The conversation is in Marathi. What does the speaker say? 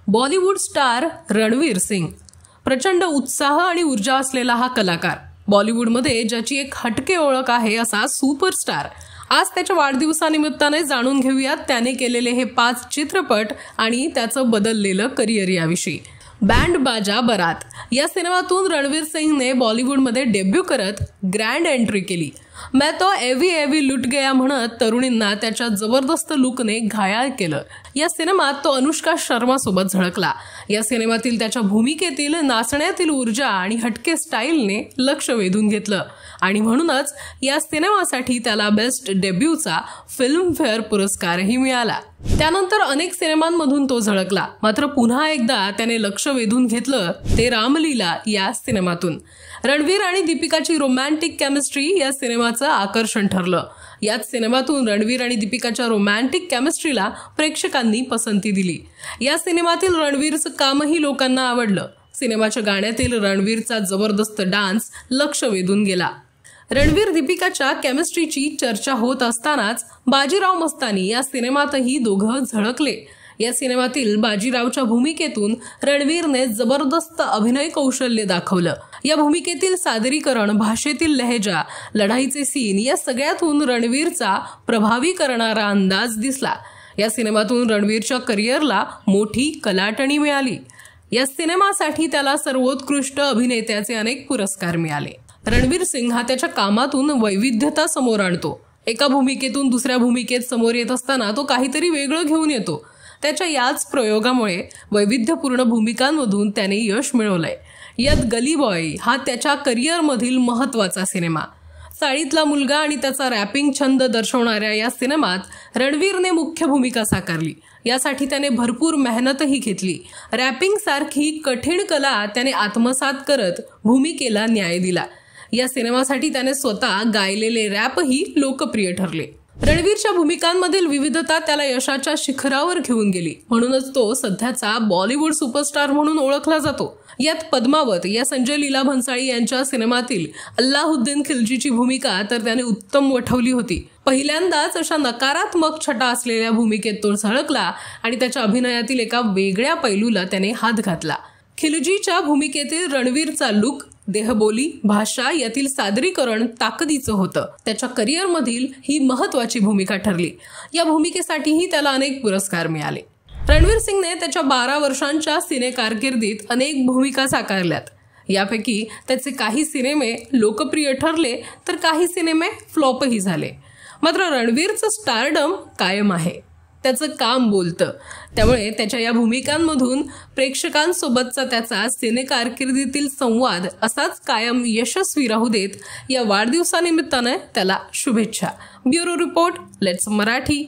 बॉलिवूड स्टार रणवीर सिंग प्रचंड उत्साह आणि ऊर्जा असलेला हा कलाकार, बॉलिवूडमध्ये ज्याची एक हटके ओळख आहे असा सुपरस्टार, आज त्याच्या वाढदिवसानिमित्ताने जाणून घेऊयात त्याने केलेले हे 5 चित्रपट आणि त्याचं बदललेलं करिअर याविषयी। बँड बाजा बारात या सिनेमातून रणवीर सिंगने बॉलिवूडमध्ये डेब्यू करत ग्रँड एंट्री केली। मैं तो एवी एवी लुट गया म्हणत तरुणींना त्याच्या जबरदस्त लुकने घायाळ केलं। या सिनेमात तो अनुष्का शर्मा सोबत झळकला। या सिनेमातील त्याच्या भूमिकेतील नाचण्यातील ऊर्जा आणि हटके स्टाईलने लक्ष वेधून घेतलं आणि म्हणूनच या सिनेमासाठी त्याला बेस्ट डेब्यूचा फिल्मफेअर पुरस्कारही मिळाला। त्यानंतर अनेक सिनेमांमधून तो झळकला, मात्र पुन्हा एकदा त्याने लक्ष वेधून घेतलं ते रामलीला या सिनेमातून। रणवीर आणि दीपिकाची रोमॅन्टिक केमिस्ट्री या सिनेमाचं आकर्षण ठरलं। याच सिनेमातून रणवीर आणि दीपिकाच्या रोमॅन्टिक केमिस्ट्रीला प्रेक्षकांनी पसंती दिली। या सिनेमातील रणवीरचं कामही लोकांना आवडलं। सिनेमाच्या गाण्यातील रणवीरचा जबरदस्त डान्स लक्ष वेधून गेला। रणवीर दीपिकाच्या केमिस्ट्रीची चर्चा होत असतानाच बाजीराव मस्तानी या सिनेमातही दोघं झळकले। या सिनेमातील बाजीरावच्या भूमिकेतून रणवीरने जबरदस्त अभिनय कौशल्य दाखवलं। या भूमिकेतील सादरीकरण, भाषेतील लहेजा, लढाईचे सीन या सगळ्यातून रणवीरचा प्रभावी करणारा अंदाज दिसला। या सिनेमातून रणवीरच्या करिअरला मोठी कलाटणी मिळाली। या सिनेमासाठी त्याला सर्वोत्कृष्ट अभिनेत्याचे अनेक पुरस्कार मिळाले। रणवीर सिंग हा त्याच्या कामातून वैविध्यता समोर आणतो। एका भूमिकेतून दुसऱ्या भूमिकेत समोर येत असताना तो काहीतरी वेगळं घेऊन येतो। त्याच्या याच प्रयोगामुळे वैविध्यपूर्ण भूमिकांमधून त्याने यश मिळवलंय। यात गली बॉय हा त्याच्या करिअरमधील महत्त्वाचा सिनेमा। चाळीतला मुलगा आणि त्याचा रॅपिंग छंद दर्शवणाऱ्या या सिनेमात रणवीरने मुख्य भूमिका साकारली। यासाठी त्याने भरपूर मेहनतही घेतली। रॅपिंग सारखी कठीण कला त्याने आत्मसात करत भूमिकेला न्याय दिला। या सिनेमासाठी त्याने स्वतः गायलेले रॅपही लोकप्रिय ठरले। रणवीरच्या भूमिकांमधील विविधता त्याला यशाच्या शिखरावर घेऊन गेली, म्हणूनच तो सध्याचा बॉलिवूड सुपरस्टार म्हणून ओळखला जातो। यात पद्मावत या संजय लीला भंसाळी यांच्या सिनेमातील अल्लाहुद्दीन खिल्जीची भूमिका तर त्याने उत्तम वठवली होती। पहिल्यांदाच अशा नकारात्मक छटा असलेल्या भूमिकेत तो झळकला आणि त्याच्या अभिनयातील एका वेगळ्या पैलूला त्याने हात घातला। खिल्जीच्या भूमिकेतील रणवीरचा लुक, देहबोली, भाषा यातील सादरीकरण ताकदीचं होतं। त्याच्या करिअरमधील ही महत्त्वाची भूमिका ठरली। या भूमिकेसाठीही त्याला अनेक पुरस्कार मिळाले। रणवीर सिंगने त्याच्या 12 वर्षांच्या सिने कारकिर्दीत अनेक भूमिका साकारल्यात। यापैकी त्याचे काही सिनेमे लोकप्रिय ठरले तर काही सिनेमे फ्लॉपही झाले, मात्र रणवीरचं स्टारडम कायम आहे। त्याचं काम बोलतं, त्यामुळे त्याच्या या भूमिकांमधून प्रेक्षकांसोबतचा त्याचा सिने कारकिर्दीतील संवाद असाच कायम यशस्वी राहू देत, या वाढदिवसानिमित्ताने त्याला शुभेच्छा। Bureau report, let's Marathi.